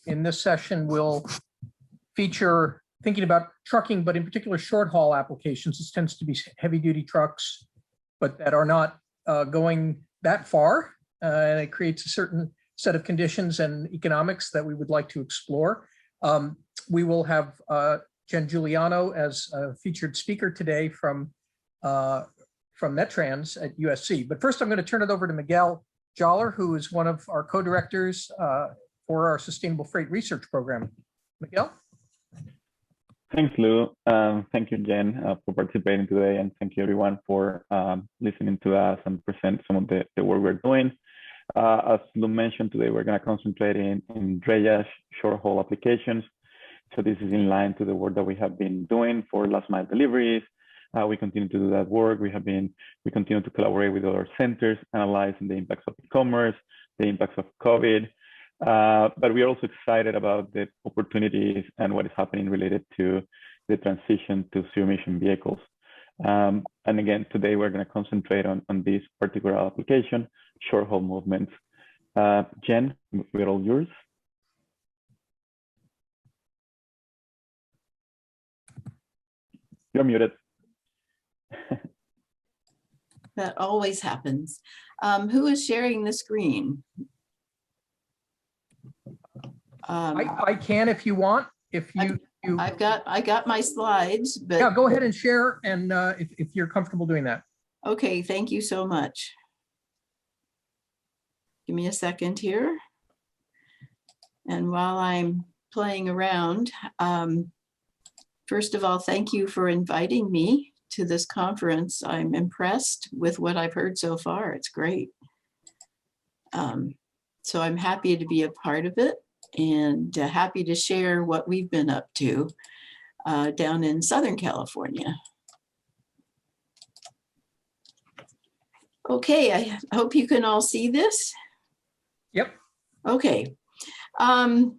In this session, we'll feature thinking about trucking, but in particular short haul applications. This tends to be heavy duty trucks, but that are not going that far. And it creates a certain set of conditions and economics that we would like to explore. We will have Jen Giuliano as a featured speaker today from METRANS at USC. But first, I'm going to turn it over to Miguel Jaller, who is one of our co-directors for our Sustainable Freight Research Program. Miguel? Thanks, Lou. Thank you, Jen, for participating today, and thank you, everyone, for listening to us and present some of the work we're doing. As Lou mentioned, today we're going to concentrate in drayage short haul applications. So this is in line to the work that we have been doing for last mile deliveries. We continue to do that work. We continue to collaborate with other centers, analyzing the impacts of e-commerce, the impacts of COVID. But we are also excited about the opportunities and what is happening related to the transition to zero-emission vehicles. And again, today we're going to concentrate on this particular application, short haul movements. Jen, we're all yours. You're muted. That always happens. Who is sharing the screen? I can if you want. If you I got my slides, but yeah, go ahead and share, and if you're comfortable doing that. Okay, thank you so much. Give me a second here. And while I'm playing around, first of all, thank you for inviting me to this conference. I'm impressed with what I've heard so far. It's great. So I'm happy to be a part of it, and happy to share what we've been up to down in Southern California. Okay, I hope you can all see this. Yep. Okay. The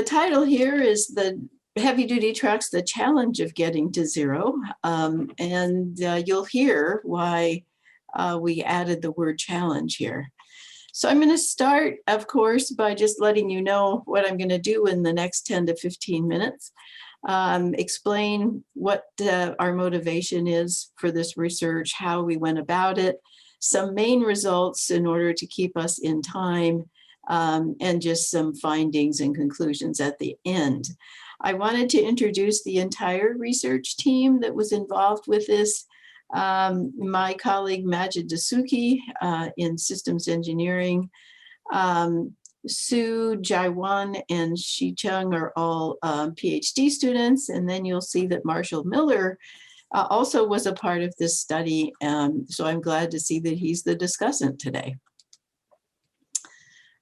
title here is the Heavy Duty Trucks, the Challenge of Getting to Zero. And you'll hear why we added the word challenge here. So I'm going to start, of course, by just letting you know what I'm going to do in the next 10 to 15 minutes. Explain what our motivation is for this research, how we went about it, some main results in order to keep us in time, and just some findings and conclusions at the end. I wanted to introduce the entire research team that was involved with this. My colleague Majid Dasuki in systems engineering, Sue, Jaiwan, and Shi Chung are all PhD students. And then you'll see that Marshall Miller also was a part of this study. So I'm glad to see that he's the discussant today.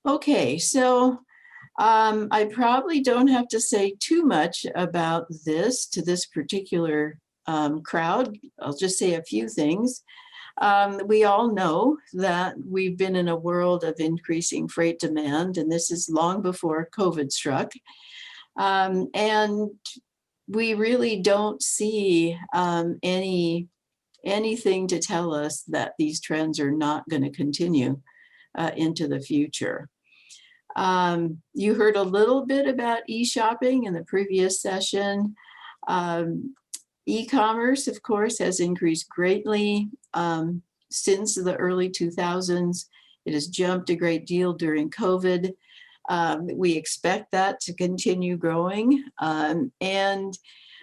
Okay, so I probably don't have to say too much about this to this particular crowd. I'll just say a few things. We all know that we've been in a world of increasing freight demand, and this is long before COVID struck. And we really don't see anything to tell us that these trends are not going to continue into the future. You heard a little bit about e-shopping in the previous session. E-commerce, of course, has increased greatly since the early 2000s. It has jumped a great deal during COVID. We expect that to continue growing. And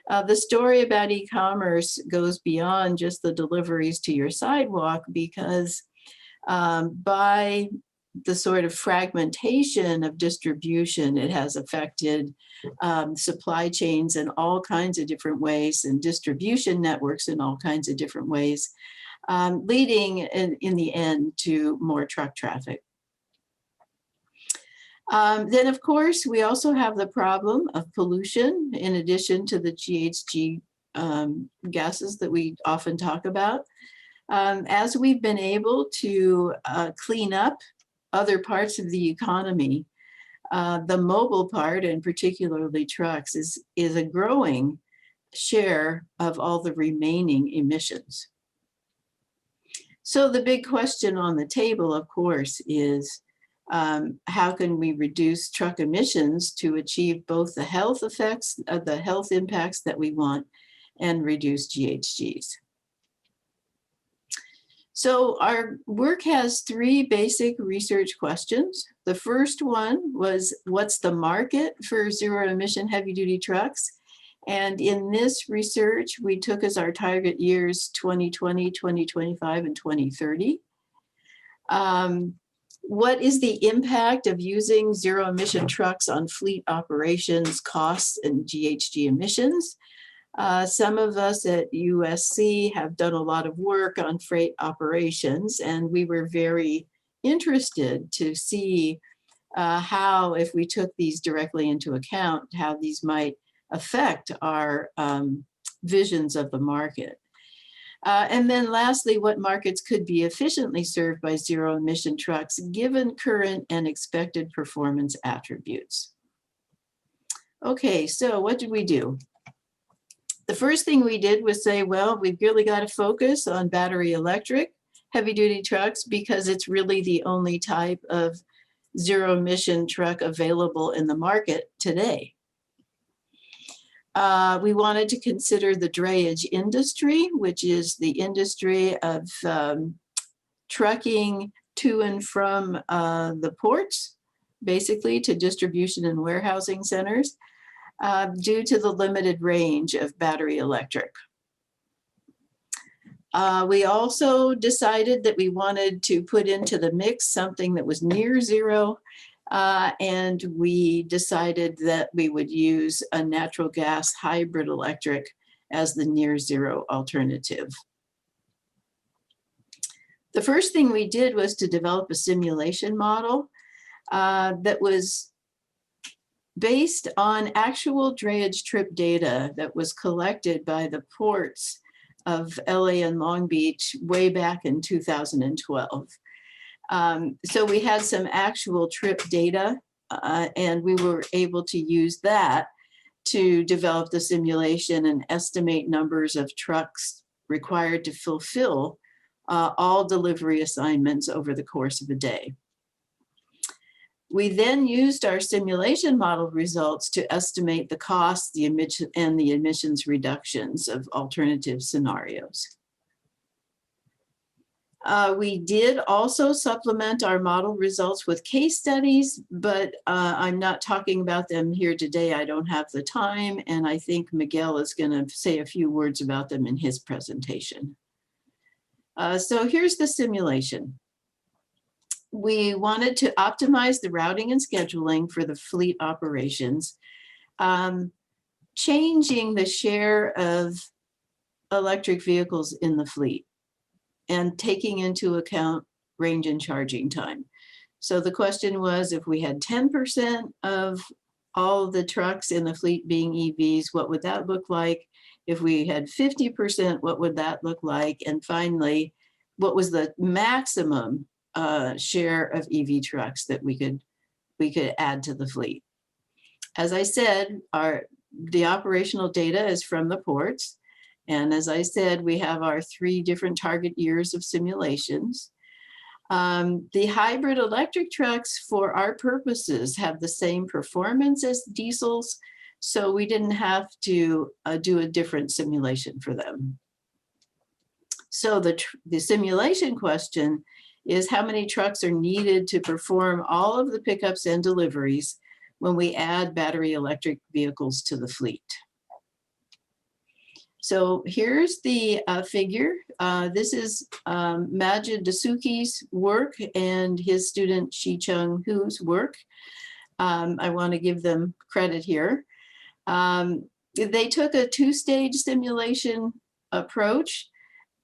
the story about e-commerce goes beyond just the deliveries to your sidewalk, because by the sort of fragmentation of distribution, it has affected supply chains in all kinds of different ways, and distribution networks in all kinds of different ways, leading in the end to more truck traffic. Then, of course, we also have the problem of pollution, in addition to the GHG gases that we often talk about. As we've been able to clean up other parts of the economy, the mobile part, and particularly trucks, is a growing share of all the remaining emissions. So the big question on the table, of course, is How can we reduce truck emissions to achieve both the health effects, the health impacts that we want, and reduce GHGs? So our work has three basic research questions. The first one was, what's the market for zero-emission heavy-duty trucks? And in this research, we took as our target years 2020, 2025, and 2030. What is the impact of using zero-emission trucks on fleet operations, costs, and GHG emissions? Some of us at USC have done a lot of work on freight operations, and we were very interested to see how, if we took these directly into account, how these might affect our visions of the market. And then lastly, what markets could be efficiently served by zero-emission trucks given current and expected performance attributes. Okay, so what did we do? The first thing we did was say, well, we've really got to focus on battery electric heavy-duty trucks because it's really the only type of zero-emission truck available in the market today. We wanted to consider the drayage industry, which is the industry of trucking to and from the ports, basically to distribution and warehousing centers, due to the limited range of battery electric. We also decided that we wanted to put into the mix something that was near zero, and we decided that we would use a natural gas hybrid electric as the near zero alternative. The first thing we did was to develop a simulation model that was based on actual drayage trip data that was collected by the ports of LA and Long Beach way back in 2012. So we had some actual trip data and we were able to use that to develop the simulation and estimate numbers of trucks required to fulfill all delivery assignments over the course of a day. We then used our simulation model results to estimate the costs, the emissions reductions of alternative scenarios. We did also supplement our model results with case studies, but I'm not talking about them here today. I don't have the time, and I think Miguel is going to say a few words about them in his presentation. So here's the simulation. We wanted to optimize the routing and scheduling for the fleet operations, changing the share of electric vehicles in the fleet and taking into account range and charging time. So the question was, if we had 10% of all the trucks in the fleet being EVs, what would that look like? If we had 50%, what would that look like? And finally, what was the maximum share of EV trucks that we could add to the fleet? As I said, the operational data is from the ports. And as I said, we have our 3 different target years of simulations. The hybrid electric trucks, for our purposes, have the same performance as diesels, so we didn't have to do a different simulation for them. So the simulation question is, how many trucks are needed to perform all of the pickups and deliveries when we add battery electric vehicles to the fleet? So here's the figure. This is Majid Dasuki's work and his student Shi-Chung Hu's work. I want to give them credit here. They took a 2-stage simulation approach.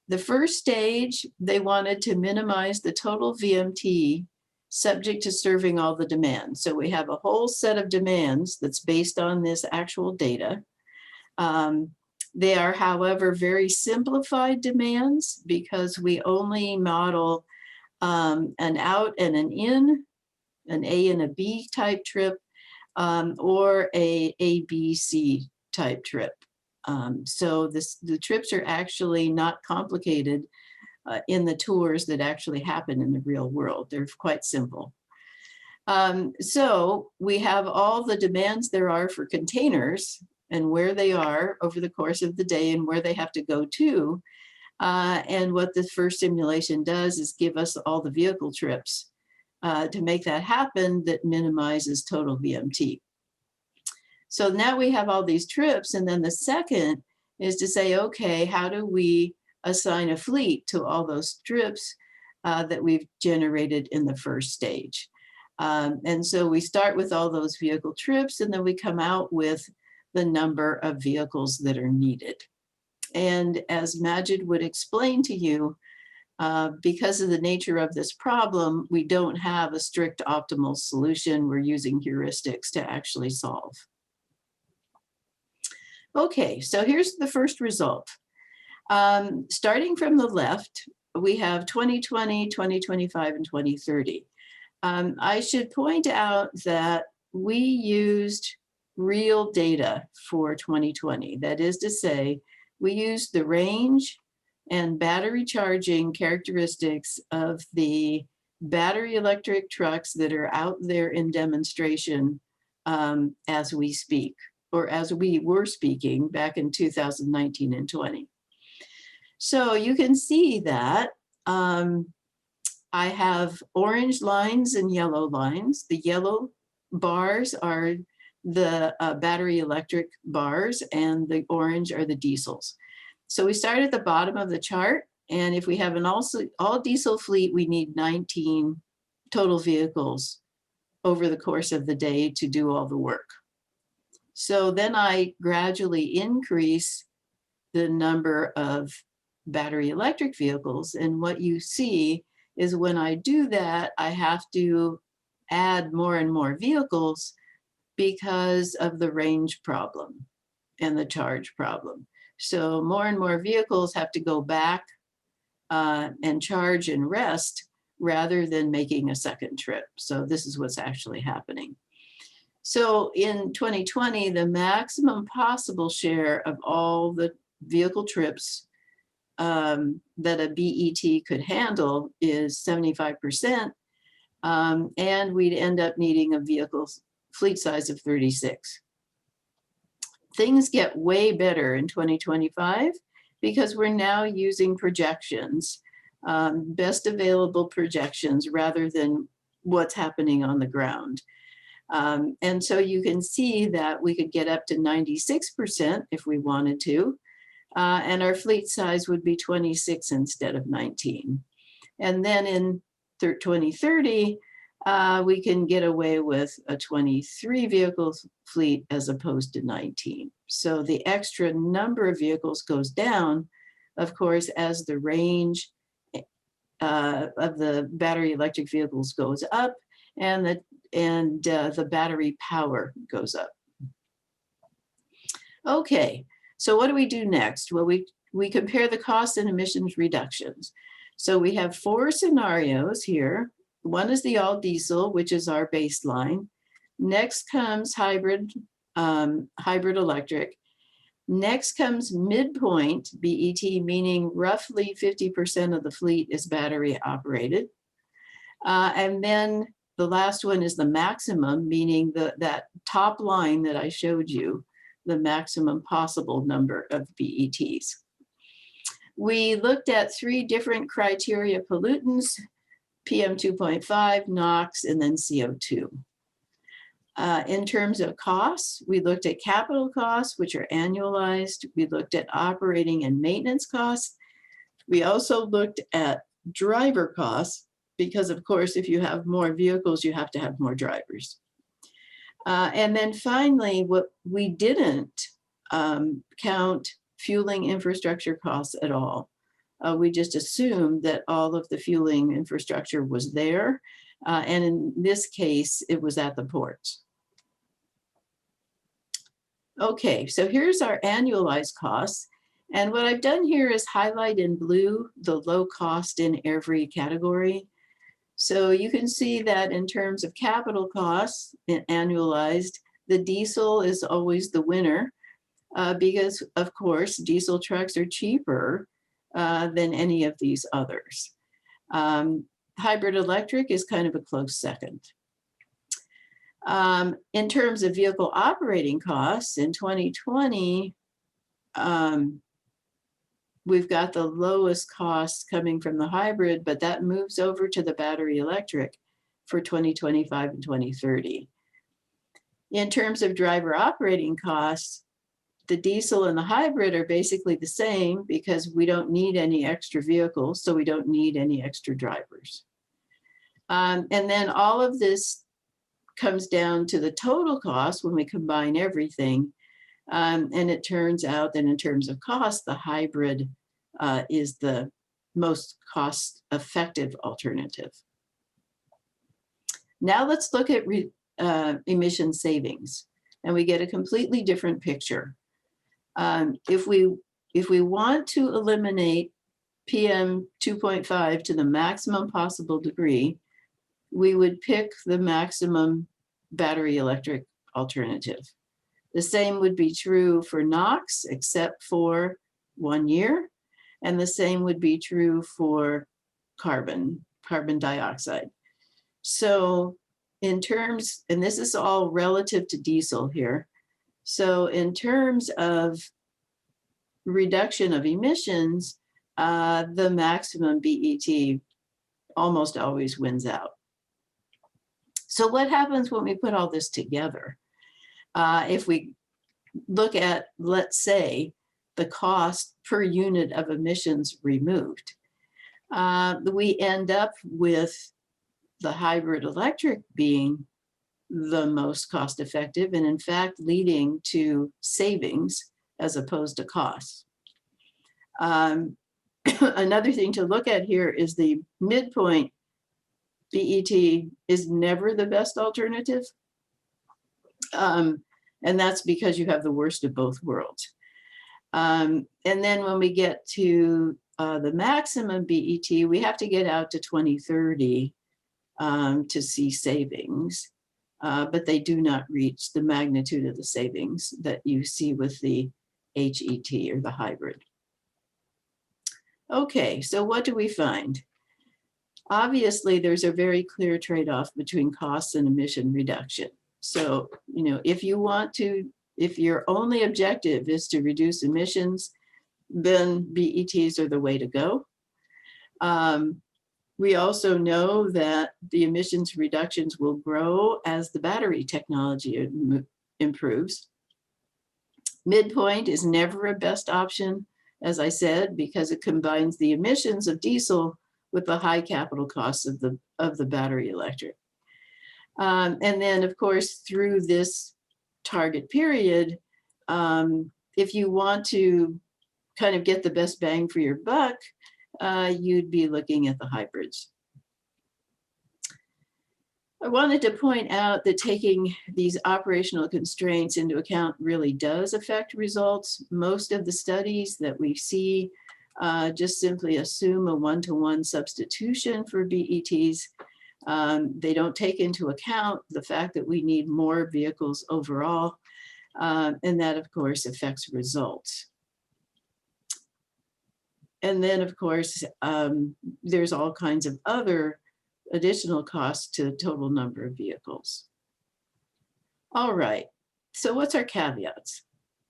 The first stage, they wanted to minimize the total VMT subject to serving all the demands. So we have a whole set of demands that's based on this actual data. They are, however, very simplified demands because we only model an out and an in, an A and a B type trip, or a ABC type trip. So the trips are actually not complicated in the tours that actually happen in the real world. They're quite simple. So we have all the demands there are for containers and where they are over the course of the day and where they have to go to. And what the first simulation does is give us all the vehicle trips to make that happen that minimizes total VMT. So now we have all these trips, and then the second is to say, okay, how do we assign a fleet to all those trips that we've generated in the first stage? And so we start with all those vehicle trips, and then we come out with the number of vehicles that are needed. And as Majid would explain to you, because of the nature of this problem, we don't have a strict optimal solution. We're using heuristics to actually solve. Okay, so here's the first result. Starting from the left, we have 2020, 2025, and 2030. I should point out that we used real data for 2020. That is to say, we used the range and battery charging characteristics of the battery electric trucks that are out there in demonstration as we speak, or as we were speaking back in 2019 and 20. So you can see that I have orange lines and yellow lines. The yellow bars are the battery electric bars, and the orange are the diesels. So we start at the bottom of the chart, and if we have an all diesel fleet, we need 19 total vehicles over the course of the day to do all the work. So then I gradually increase the number of battery electric vehicles, and what you see is when I do that, I have to add more and more vehicles because of the range problem and the charge problem. So more and more vehicles have to go back and charge and rest rather than making a second trip. So this is what's actually happening. So in 2020, the maximum possible share of all the vehicle trips that a BET could handle is 75%, and we'd end up needing a vehicle fleet size of 36. Things get way better in 2025 because we're now using projections, best available projections rather than what's happening on the ground. And so you can see that we could get up to 96% if we wanted to, and our fleet size would be 26 instead of 19. And then in 2030, we can get away with a 23 vehicle fleet as opposed to 19. So the extra number of vehicles goes down, of course, as the range of the battery electric vehicles goes up and the battery power goes up. Okay, so what do we do next? Well, we compare the cost and emissions reductions. So we have 4 scenarios here. One is the all diesel, which is our baseline. Next comes hybrid electric. Next comes midpoint BET, meaning roughly 50% of the fleet is battery operated. And then the last one is the maximum, meaning that top line that I showed you, the maximum possible number of BETs. We looked at 3 different criteria pollutants: PM 2.5, NOx, and then CO2. In terms of costs, we looked at capital costs, which are annualized. We looked at operating and maintenance costs. We also looked at driver costs, because of course, if you have more vehicles, you have to have more drivers. And then finally, what we didn't count fueling infrastructure costs at all. We just assumed that all of the fueling infrastructure was there. And in this case, it was at the ports. Okay, so here's our annualized costs. And what I've done here is highlight in blue the low cost in every category. So you can see that in terms of capital costs, annualized, the diesel is always the winner because, of course, diesel trucks are cheaper than any of these others. Hybrid electric is kind of a close second. In terms of vehicle operating costs in 2020, we've got the lowest cost coming from the hybrid, but that moves over to the battery electric for 2025 and 2030. In terms of driver operating costs, the diesel and the hybrid are basically the same because we don't need any extra vehicles, so we don't need any extra drivers. And then all of this comes down to the total cost when we combine everything. And it turns out that in terms of cost, the hybrid is the most cost-effective alternative. Now let's look at emission savings, and we get a completely different picture. If we want to eliminate PM 2.5 to the maximum possible degree, we would pick the maximum battery electric alternative. The same would be true for NOx, except for 1 year, and the same would be true for carbon dioxide. So in terms, and this is all relative to diesel here, so in terms of reduction of emissions, the maximum BET almost always wins out. So what happens when we put all this together? If we look at, let's say, the cost per unit of emissions removed, we end up with the hybrid electric being the most cost effective, and in fact leading to savings as opposed to costs. Another thing to look at here is the midpoint BET is never the best alternative. And that's because you have the worst of both worlds. And then when we get to the maximum BET, we have to get out to 2030 to see savings, but they do not reach the magnitude of the savings that you see with the HET or the hybrid. Okay, so what do we find? Obviously, there's a very clear trade-off between costs and emission reduction. So, you know, if your only objective is to reduce emissions, then BETs are the way to go. We also know that the emissions reductions will grow as the battery technology improves. Midpoint is never a best option, as I said, because it combines the emissions of diesel with the high capital costs of the battery electric. And then, of course, through this target period, if you want to kind of get the best bang for your buck, you'd be looking at the hybrids. I wanted to point out that taking these operational constraints into account really does affect results. Most of the studies that we see just simply assume a one-to-one substitution for BETs. They don't take into account the fact that we need more vehicles overall, and that, of course, affects results. And then, of course, there's all kinds of other additional costs to the total number of vehicles. All right, so what's our caveats?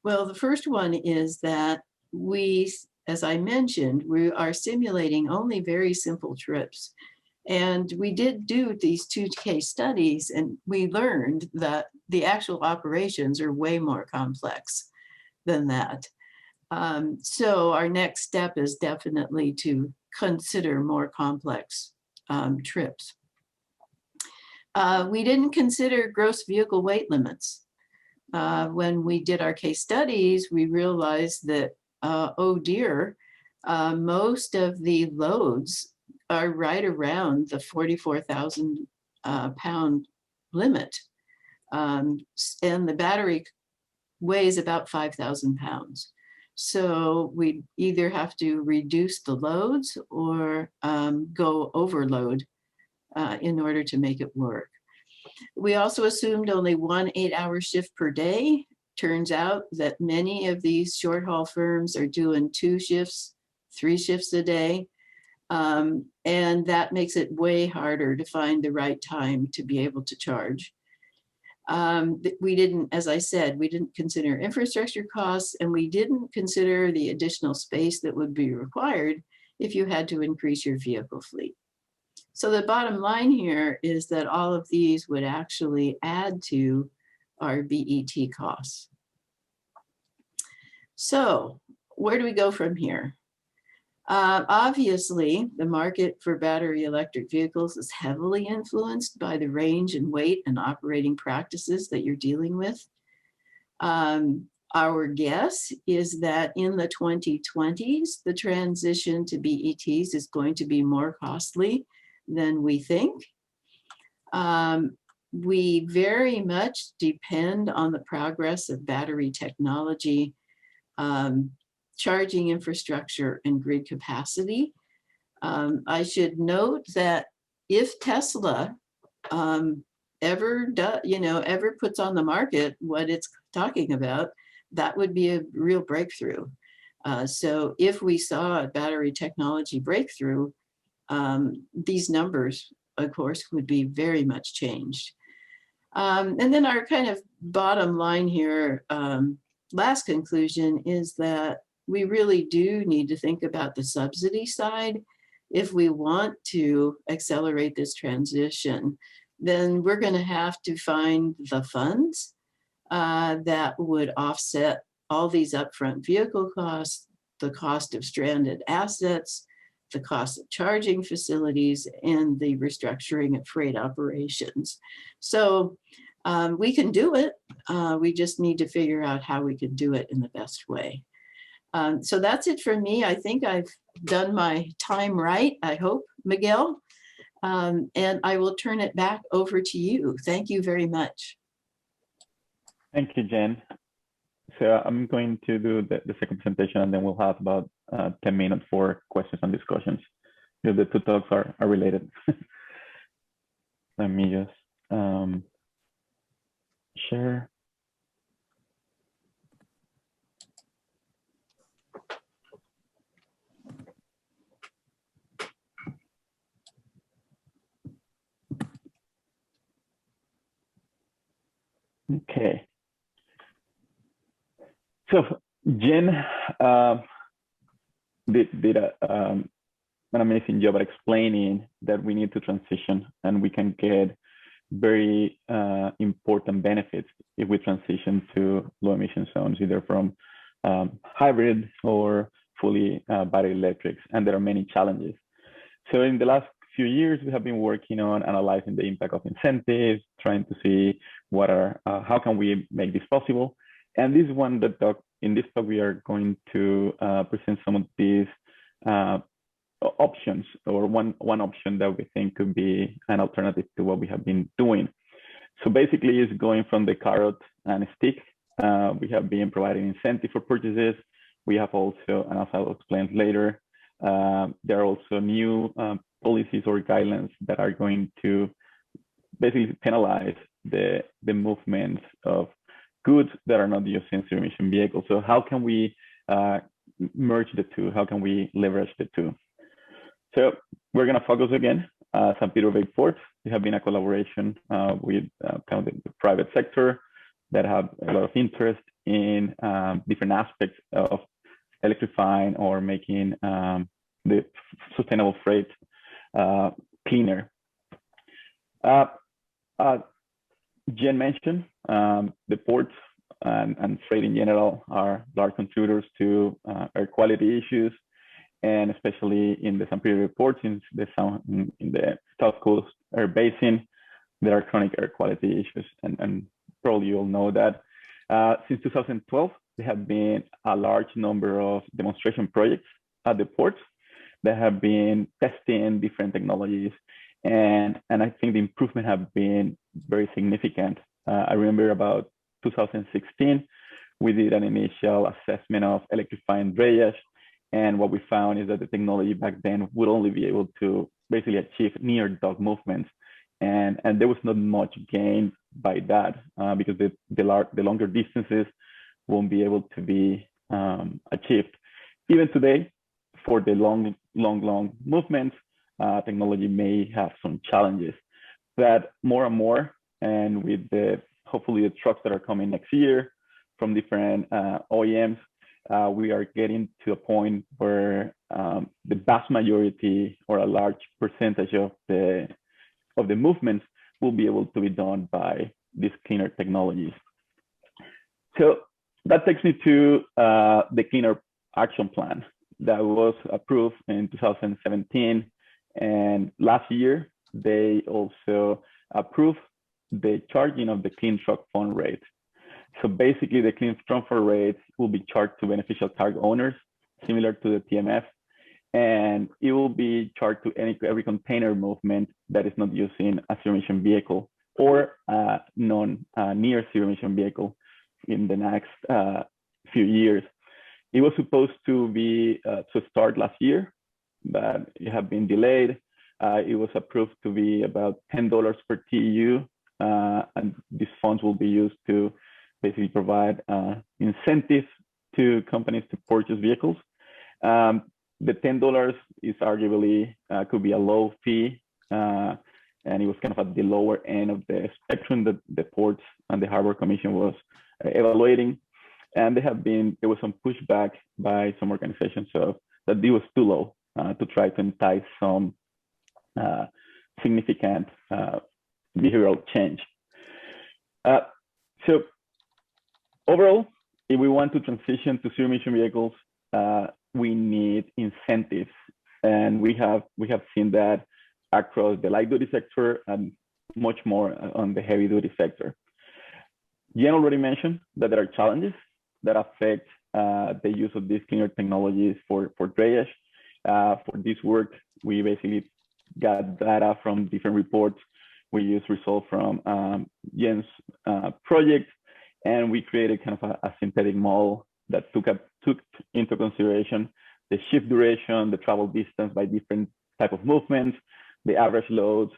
Well, the first one is that we, as I mentioned, we are simulating only very simple trips. And we did do these 2 case studies, and we learned that the actual operations are way more complex than that. So our next step is definitely to consider more complex trips. We didn't consider gross vehicle weight limits. When we did our case studies, we realized that, oh dear, most of the loads are right around the 44,000 pound limit. And the battery weighs about 5,000 pounds. So we either have to reduce the loads or go overload in order to make it work. We also assumed only 1 8-hour shift per day. Turns out that many of these short haul firms are doing 2 shifts, 3 shifts a day. And that makes it way harder to find the right time to be able to charge. We didn't, as I said, we didn't consider infrastructure costs, and we didn't consider the additional space that would be required if you had to increase your vehicle fleet. So the bottom line here is that all of these would actually add to our BET costs. So where do we go from here? Obviously, the market for battery electric vehicles is heavily influenced by the range and weight and operating practices that you're dealing with. Our guess is that in the 2020s, the transition to BETs is going to be more costly than we think. We very much depend on the progress of battery technology, charging infrastructure, and grid capacity. I should note that if Tesla ever puts on the market what it's talking about, that would be a real breakthrough. So if we saw a battery technology breakthrough, these numbers, of course, would be very much changed. And then our kind of bottom line here, last conclusion, is that we really do need to think about the subsidy side. If we want to accelerate this transition, then we're going to have to find the funds that would offset all these upfront vehicle costs, the cost of stranded assets, the cost of charging facilities, and the restructuring of freight operations. So we can do it. We just need to figure out how we can do it in the best way. So that's it for me. I think I've done my time right, I hope, Miguel. And I will turn it back over to you. Thank you very much. Thank you, Jen. So I'm going to do the second presentation, and then we'll have about 10 minutes for questions and discussions. The two talks are related. Let me just share. Okay. So Jen did an amazing job at explaining that we need to transition, and we can get very important benefits if we transition to low emission zones, either from hybrid or fully battery electrics, and there are many challenges. So in the last few years, we have been working on analyzing the impact of incentives, trying to see what are how can we make this possible. And this one, in this talk, we are going to present some of these options, or one option that we think could be an alternative to what we have been doing. So basically, it's going from the carrot and stick. We have been providing incentive for purchases. We have also, and as I'll explain later, there are also new policies or guidelines that are going to basically penalize the movements of goods that are not using zero-emission vehicles. So how can we merge the two? How can we leverage the two? So we're going to focus again St. Petersburg Port. We have been a collaboration with kind of the private sector that have a lot of interest in different aspects of electrifying or making the sustainable freight cleaner. Jen mentioned the ports and freight in general are large contributors to air quality issues, and especially in the St. Petersburg ports in the South Coast Air Basin, there are chronic air quality issues, and probably you all know that. Since 2012, there have been a large number of demonstration projects at the ports that have been testing different technologies, and I think the improvement have been very significant. I remember about 2016, we did an initial assessment of electrifying drayage, and what we found is that the technology back then would only be able to basically achieve near dock movements, and there was not much gain by that because the longer distances won't be able to be achieved. Even today, for the long movements, technology may have some challenges, but more and more, and with the hopefully the trucks that are coming next year from different OEMs, we are getting to a point where the vast majority or a large percentage of the movements will be able to be done by these cleaner technologies. So that takes me to the Cleaner Action Plan that was approved in 2017. And last year, they also approved the charging of the Clean Truck Fund rate. So basically, the Clean Truck Fund rate will be charged to beneficial cargo owners, similar to the TMF, and it will be charged to every container movement that is not using a zero-emission vehicle or near zero-emission vehicle in the next few years. It was supposed to be to start last year, but it had been delayed. It was approved to be about $10 per TEU, and these funds will be used to basically provide incentives to companies to purchase vehicles. The $10 is arguably could be a low fee, and it was kind of at the lower end of the spectrum that the Ports and the Harbor Commission was evaluating. And there was some pushback by some organizations so that it was too low to try to entice some significant behavioral change. So overall, if we want to transition to zero-emission vehicles, we need incentives, and we have seen that across the light-duty sector and much more on the heavy-duty sector. Jen already mentioned that there are challenges that affect the use of these cleaner technologies for drayage. For this work, we basically got data from different reports. We used results from Jen's project, and we created kind of a synthetic model that took into consideration the shift duration, the travel distance by different type of movements, the average loads,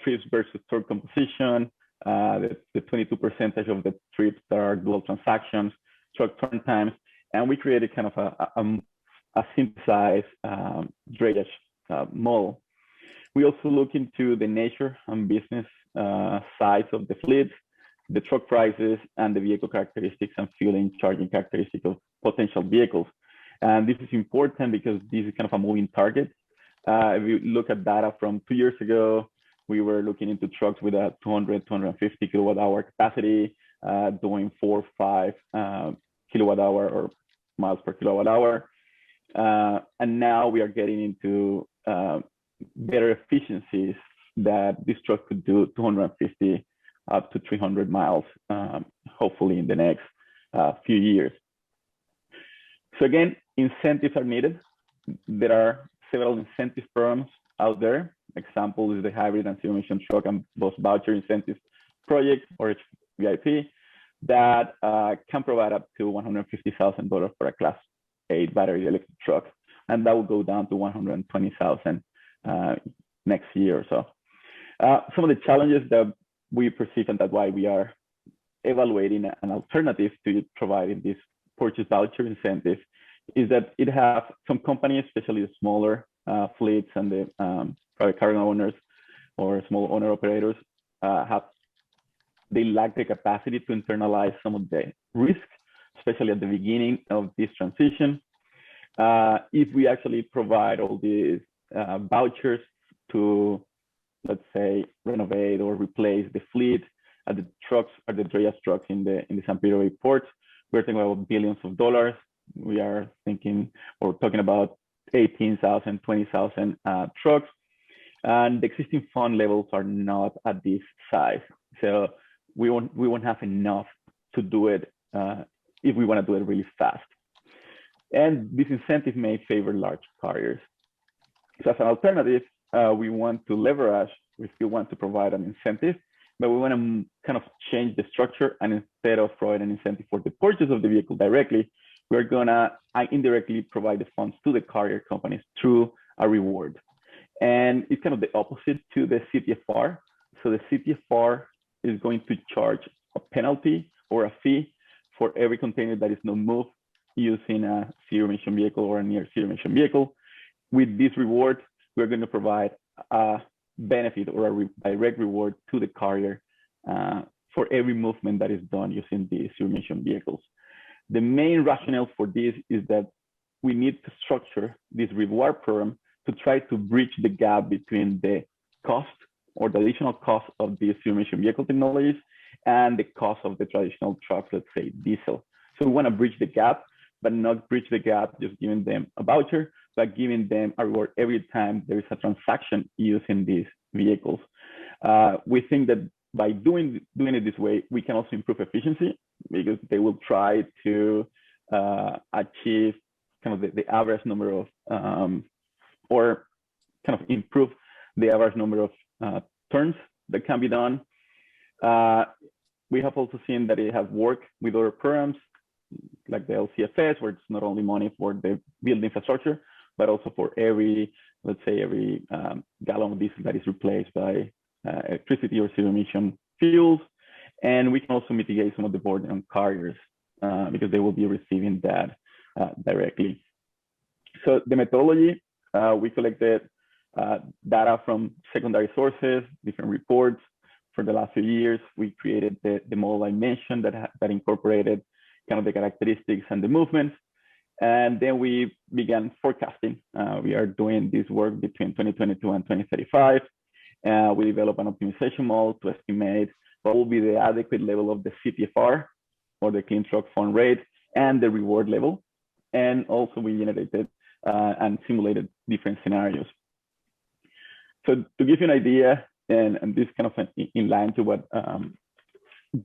trips versus torque composition, the 22% of the trips that are dual transactions, truck turn times, and we created kind of a synthesized drayage model. We also look into the nature and business size of the fleet, the truck prices, and the vehicle characteristics and fueling charging characteristics of potential vehicles. And this is important because this is kind of a moving target. If you look at data from 2 years ago, we were looking into trucks with a 200, 250 kilowatt hour capacity, doing 4 or 5 kilowatt hour or miles per kilowatt hour. And now we are getting into better efficiencies that this truck could do 250 up to 300 miles, hopefully in the next few years. So again, incentives are needed. There are several incentive programs out there. Example is the Hybrid and Zero-Emission Truck and Bus Voucher Incentive Project, or HVIP, that can provide up to $150,000 for a Class 8 battery electric truck, and that will go down to $120,000 next year or so. Some of the challenges that we perceive, and that's why we are evaluating an alternative to providing this purchase voucher incentive, is that it has some companies, especially the smaller fleets and the private cargo owners or small owner operators, they lack the capacity to internalize some of the risks, especially at the beginning of this transition. If we actually provide all these vouchers to, let's say, renovate or replace the fleet at the trucks or the drayage trucks in the San Pedro Bay port, we're talking about billions of dollars. We are thinking or talking about 18,000, 20,000 trucks, and the existing fund levels are not at this size. So we won't have enough to do it if we want to do it really fast. And this incentive may favor large carriers. So as an alternative, we want to leverage, we still want to provide an incentive, but we want to kind of change the structure, and instead of providing an incentive for the purchase of the vehicle directly, we're gonna indirectly provide the funds to the carrier companies through a reward. And it's kind of the opposite to the CTFR. So the CTFR is going to charge a penalty or a fee for every container that is not moved using a zero-emission vehicle or a near zero-emission vehicle. With this reward, we're going to provide a benefit or a direct reward to the carrier for every movement that is done using these zero-emission vehicles. The main rationale for this is that we need to structure this reward program to try to bridge the gap between the cost or the additional cost of these zero-emission vehicle technologies and the cost of the traditional trucks, let's say diesel. So we want to bridge the gap, but not bridge the gap just giving them a voucher, but giving them a reward every time there is a transaction using these vehicles. We think that by doing it this way, we can also improve efficiency because they will try to achieve kind of the average number of, or kind of improve the average number of turns that can be done. We have also seen that it has worked with other programs like the LCFS, where it's not only money for the build infrastructure, but also for every, let's say, every gallon of diesel that is replaced by electricity or zero emission fuels. And we can also mitigate some of the burden on carriers because they will be receiving that directly. So the methodology, we collected data from secondary sources, different reports. For the last few years, we created the model I mentioned that incorporated kind of the characteristics and the movements. And then we began forecasting. We are doing this work between 2022 and 2035. We developed an optimization model to estimate what will be the adequate level of the CTFR, or the clean truck fund rate, and the reward level. And also we generated and simulated different scenarios. So to give you an idea, and this kind of in line to what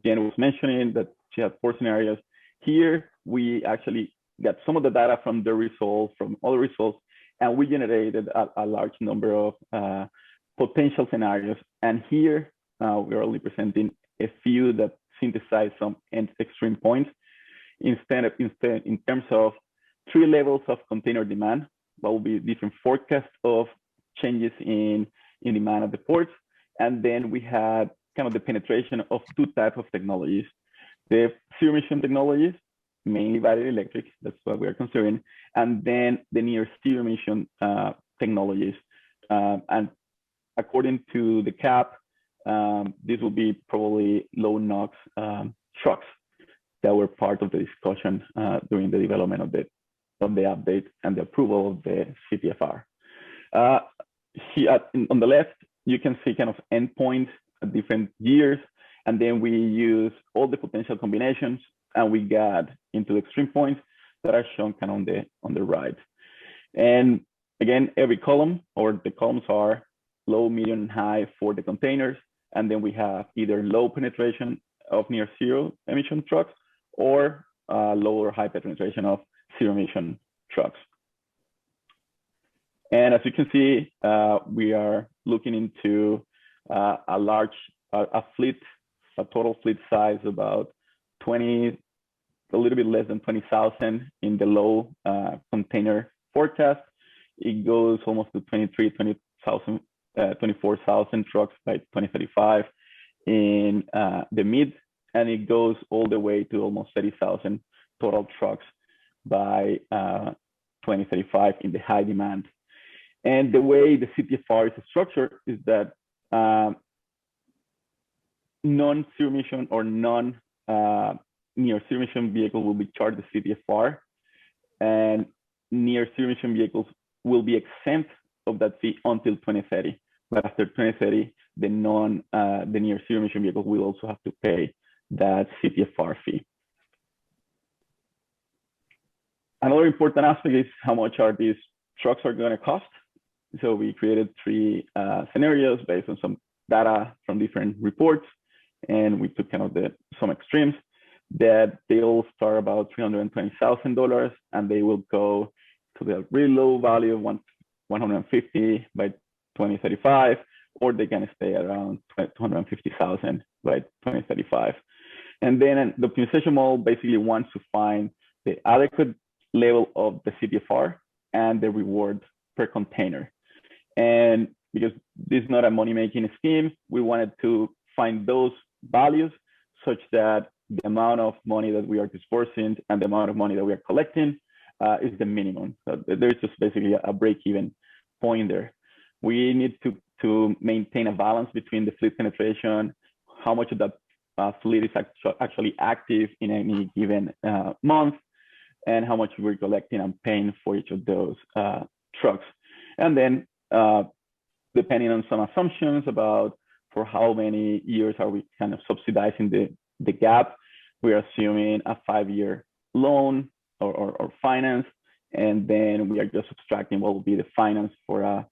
Jen was mentioning, that she had 4 scenarios. Here, we actually got some of the data from the results, from other results, and we generated a large number of potential scenarios. And here, we're only presenting a few that synthesize some extreme points. Instead, in terms of 3 levels of container demand, what will be different forecasts of changes in demand at the ports. And then we had kind of the penetration of 2 types of technologies. The zero emission technologies, mainly battery electric, that's what we are considering, and then the near zero emission technologies. And according to the CAP, this will be probably low NOx trucks that were part of the discussion during the development of the update and the approval of the CTFR. Here on the left, you can see kind of endpoints at different years, and then we use all the potential combinations, and we got into the extreme points that are shown kind of on the right. And again, every column, or the columns, are low, medium, and high for the containers, and then we have either low penetration of near zero emission trucks or low or high penetration of zero emission trucks. And as you can see, we are looking into a fleet, a total fleet size about a little bit less than 20,000 in the low container forecast. It goes almost to 24,000 trucks by 2035 in the mid, and it goes all the way to almost 30,000 total trucks by 2035 in the high demand. And the way the CTFR is structured is that non-zero emission or near zero emission vehicle will be charged the CTFR, and near zero emission vehicles will be exempt of that fee until 2030. But after 2030, the near zero emission vehicle will also have to pay that CTFR fee. Another important aspect is how much are these trucks are going to cost. So we created 3 scenarios based on some data from different reports, and we took kind of some extremes that they all start about $320,000, and they will go to the really low value of 150 by 2035, or they can stay around 250,000 by 2035. And then the optimization model basically wants to find the adequate level of the CTFR and the reward per container. And because this is not a money-making scheme, we wanted to find those values such that the amount of money that we are disbursing and the amount of money that we are collecting is the minimum. So there's just basically a break-even point there. We need to maintain a balance between the fleet penetration, how much of that fleet is actually active in any given month, and how much we're collecting and paying for each of those trucks. And then depending on some assumptions about for how many years are we kind of subsidizing the gap, we're assuming a 5-year loan or finance, and then we are just subtracting what will be the finance for a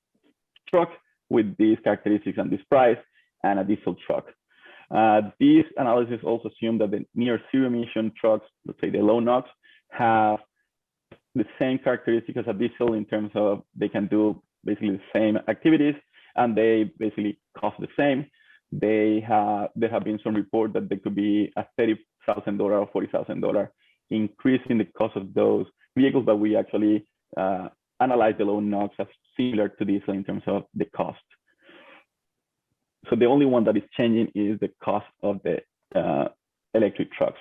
truck with these characteristics and this price and a diesel truck. These analysis also assume that the near zero emission trucks, let's say the low NOx, have the same characteristics as a diesel in terms of they can do basically the same activities and they basically cost the same. There have been some report that there could be a $30,000 or $40,000 increase in the cost of those vehicles, but we actually analyze the low NOx as similar to diesel in terms of the cost. So the only one that is changing is the cost of the electric trucks.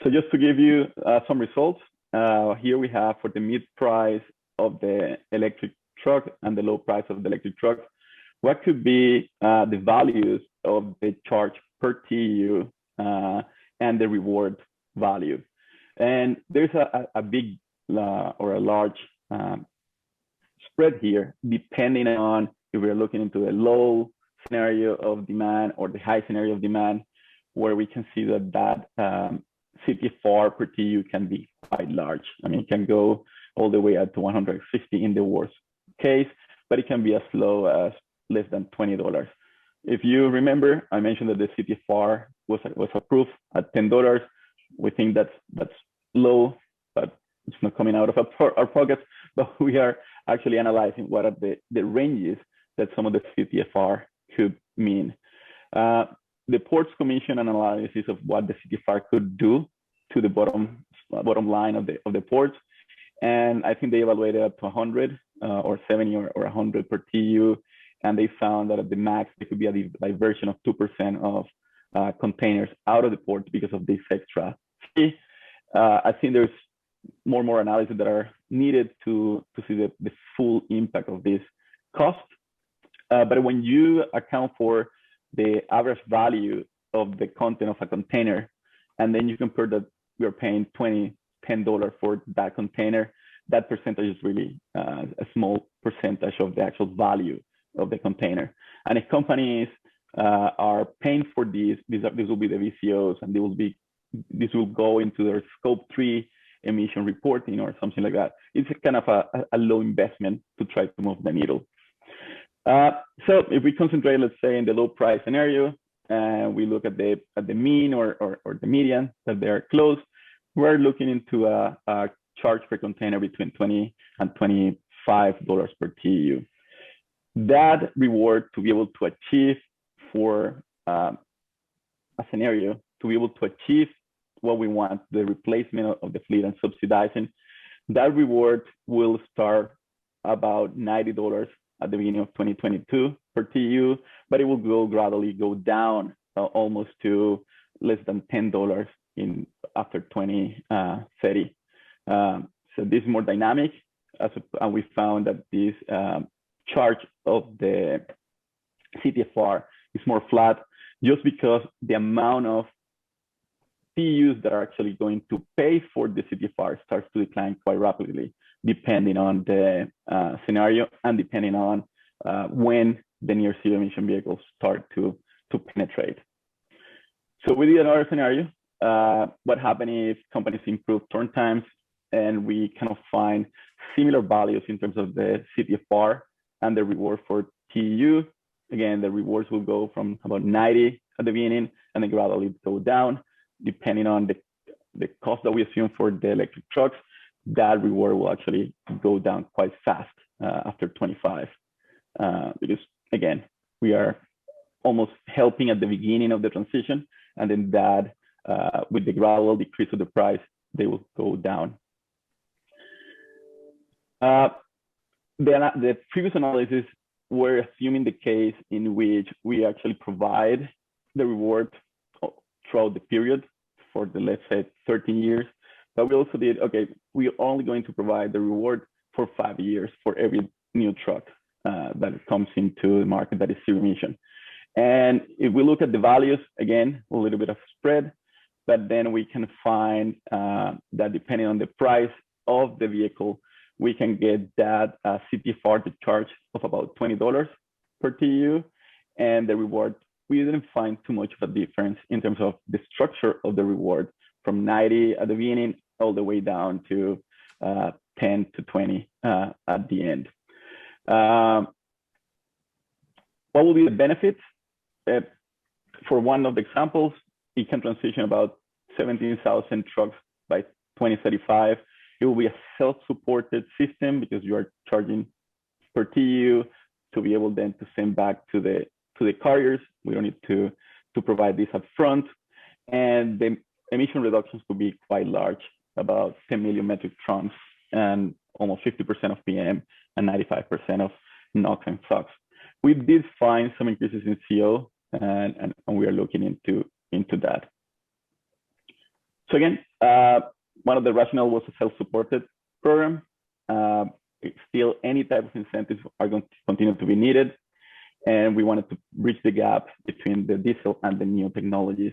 So just to give you some results, here we have for the mid price of the electric truck and the low price of the electric truck, what could be the values of the charge per TU and the reward value. And there's a big or a large spread here, depending on if we're looking into a low scenario of demand or the high scenario of demand, where we can see that CTFR per TU can be quite large. I mean, it can go all the way up to 150 in the worst case, but it can be as low as less than $20. If you remember, I mentioned that the CTFR was approved at $10. We think that's low, but it's not coming out of our pockets. But we are actually analyzing what are the ranges that some of the CTFR could mean. The Ports Commission analysis of what the CTFR could do to the bottom line of the ports, and I think they evaluated up to 100 or 70 or 100 per TU, and they found that at the max there could be a diversion of 2% of containers out of the port because of this extra fee. I think there's more analysis that are needed to see the full impact of this cost. But when you account for the average value of the content of a container, and then you compare that we're paying $10 for that container, that percentage is really a small percentage of the actual value of the container. And if companies are paying for these will be the VCOs, and this will go into their scope 3 emission reporting or something like that. It's a kind of a low investment to try to move the needle. So if we concentrate, let's say, in the low price scenario, and we look at the mean or the median that they are close, we're looking into a charge per container between $20 and $25 per TU. That reward to be able to achieve for a scenario, to be able to achieve what we want, the replacement of the fleet and subsidizing, that reward will start about $90 at the beginning of 2022 per TU, but it will gradually go down almost to less than $10 after 2030. So this is more dynamic, and we found that this charge of the CTFR is more flat, just because the amount of TUs that are actually going to pay for the CTFR starts to decline quite rapidly, depending on the scenario and depending on when the near zero emission vehicles start to penetrate. So we did another scenario. What happened if companies improve turn times and we kind of find similar values in terms of the CTFR and the reward for TU. Again, the rewards will go from about 90 at the beginning and then gradually go down, depending on the cost that we assume for the electric trucks. That reward will actually go down quite fast after 25, because again, we are almost helping at the beginning of the transition, and then that with the gradual decrease of the price, they will go down. The previous analysis were assuming the case in which we actually provide the reward throughout the period for the, let's say, 13 years. But we also did, okay, we're only going to provide the reward for 5 years for every new truck that comes into the market that is zero emission. And if we look at the values, again, a little bit of spread, but then we can find that depending on the price of the vehicle, we can get that CTFR, the charge of about $20 per TU. And the reward, we didn't find too much of a difference in terms of the structure of the reward, from 90 at the beginning all the way down to 10 to 20 at the end. What will be the benefits? For one of the examples, it can transition about 17,000 trucks by 2035. It will be a self-supported system because you are charging per TU to be able then to send back to the carriers. We don't need to provide this up front. And the emission reductions could be quite large, about 10 million metric tons and almost 50% of PM and 95% of NOx and SOx. We did find some increases in CO, and we are looking into that. So again, one of the rationale was a self-supported program. Still, any type of incentives are going to continue to be needed. And we wanted to bridge the gap between the diesel and the new technologies.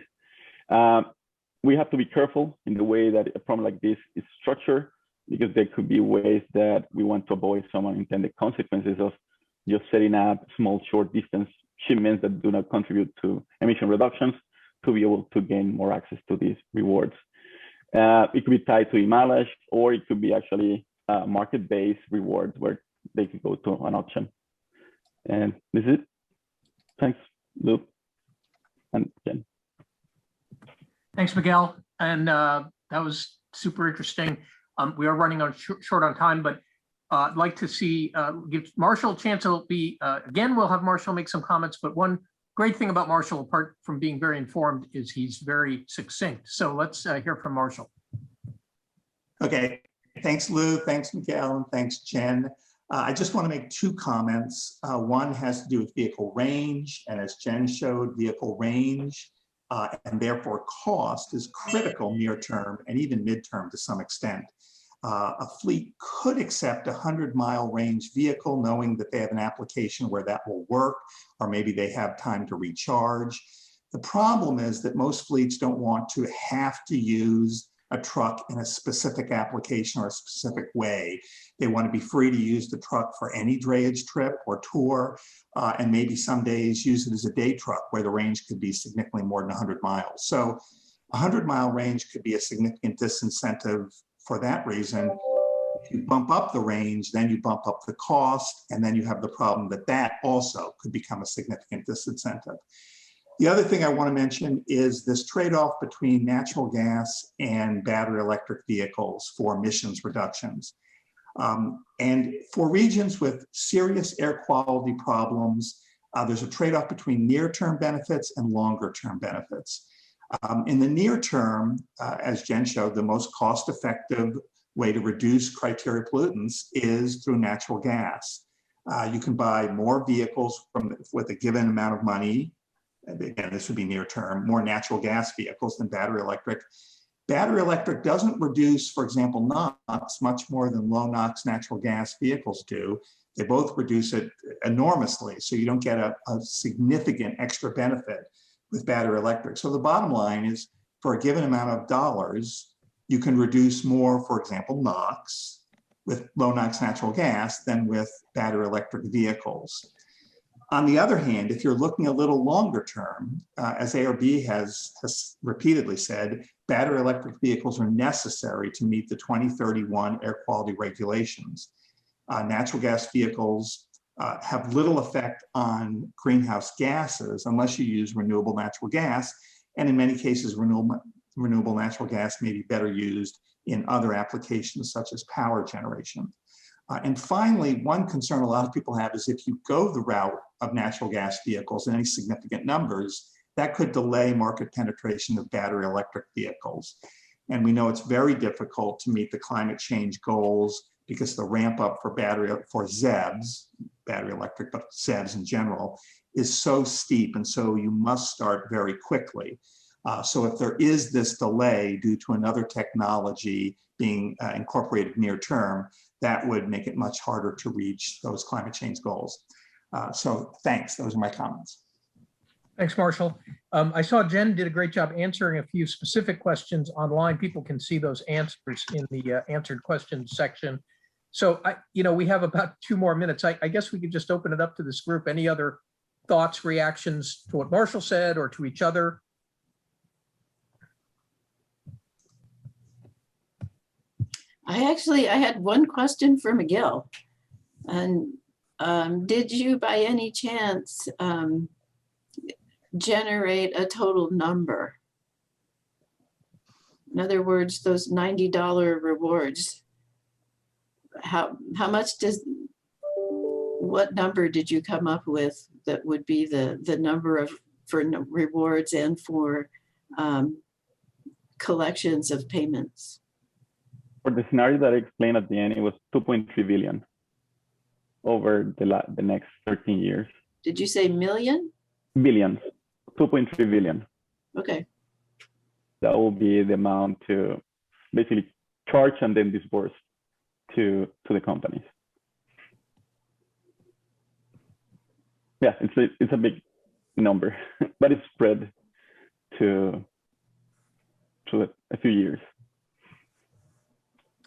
We have to be careful in the way that a program like this is structured, because there could be ways that we want to avoid some unintended consequences of just setting up small, short distance shipments that do not contribute to emission reductions to be able to gain more access to these rewards. It could be tied to mileage, or it could be actually market-based rewards where they could go to an auction. And this is it. Thanks, Lou and Jen. Thanks, Miguel. And that was super interesting. We are running on short on time, but I'd like to see, give Marshall a chance. It'll be, again, we'll have Marshall make some comments, but one great thing about Marshall, apart from being very informed, is he's very succinct. So let's hear from Marshall. Okay, thanks, Lou. Thanks, Miguel, and thanks, Jen. I just want to make two comments. One has to do with vehicle range, and as Jen showed, vehicle range and therefore cost is critical near term and even midterm to some extent. A fleet could accept a 100-mile range vehicle knowing that they have an application where that will work, or maybe they have time to recharge. The problem is that most fleets don't want to have to use a truck in a specific application or a specific way. They want to be free to use the truck for any drayage trip or tour, and maybe some days use it as a day truck where the range could be significantly more than 100 miles. So a 100-mile range could be a significant disincentive for that reason. If you bump up the range, then you bump up the cost, and then you have the problem that that also could become a significant disincentive. The other thing I want to mention is this trade-off between natural gas and battery electric vehicles for emissions reductions. And for regions with serious air quality problems, there's a trade-off between near-term benefits and longer-term benefits. In the near term, as Jen showed, the most cost-effective way to reduce criteria pollutants is through natural gas. You can buy more vehicles with a given amount of money. Again, this would be near term, more natural gas vehicles than battery electric. Battery electric doesn't reduce, for example, NOx much more than low NOx natural gas vehicles do. They both reduce it enormously, so you don't get a significant extra benefit with battery electric. So the bottom line is, for a given amount of dollars, you can reduce more, for example, NOx with low NOx natural gas than with battery electric vehicles. On the other hand, if you're looking a little longer term, as ARB has repeatedly said, battery electric vehicles are necessary to meet the 2031 air quality regulations. Natural gas vehicles have little effect on greenhouse gases unless you use renewable natural gas. And in many cases, renewable natural gas may be better used in other applications such as power generation. And finally, one concern a lot of people have is if you go the route of natural gas vehicles in any significant numbers, that could delay market penetration of battery electric vehicles. And we know it's very difficult to meet the climate change goals because the ramp up for ZEBs, battery electric, but ZEBs in general, is so steep. And so you must start very quickly. So if there is this delay due to another technology being incorporated near term, that would make it much harder to reach those climate change goals. So thanks, those are my comments. Thanks, Marshall. I saw Jen did a great job answering a few specific questions online. People can see those answers in the answered questions section. So we have about 2 more minutes. I guess we could just open it up to this group. Any other thoughts, reactions to what Marshall said or to each other? I had one question for Miguel. And did you by any chance generate a total number? In other words, those $90 rewards, what number did you come up with that would be the number for rewards and for collections of payments? For the scenario that I explained at the end, it was 2.3 billion over the next 13 years. Did you say million? Billions, 2.3 billion. Okay. That will be the amount to basically charge and then disburse to the companies. Yeah, it's a big number, but it's spread to a few years.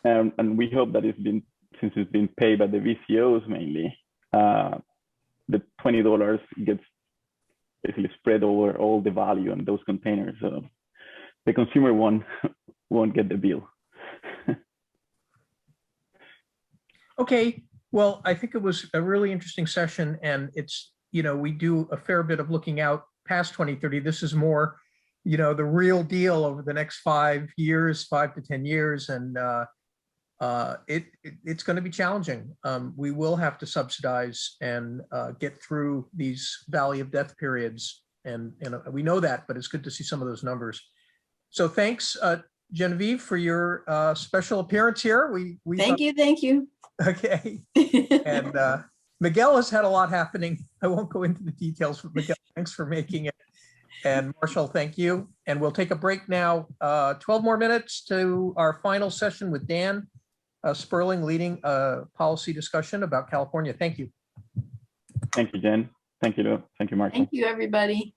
And we hope that since it's been paid by the VCOs mainly, the $20 gets basically spread over all the value in those containers. So the consumer won't get the bill. Okay, well, I think it was a really interesting session, and it's, we do a fair bit of looking out past 2030. This is more, the real deal over the next 5 years, 5 to 10 years. And it's going to be challenging. We will have to subsidize and get through these valley of death periods. And we know that, but it's good to see some of those numbers. So thanks, Genevieve, for your special appearance here. Thank you. Okay. And Miguel has had a lot happening. I won't go into the details, but Miguel, thanks for making it. And Marshall, thank you. And we'll take a break now, 12 more minutes to our final session with Dan Sperling, leading a policy discussion about California. Thank you. Thank you, Jen. Thank you, Lou. Thank you, Marshall. Thank you, everybody.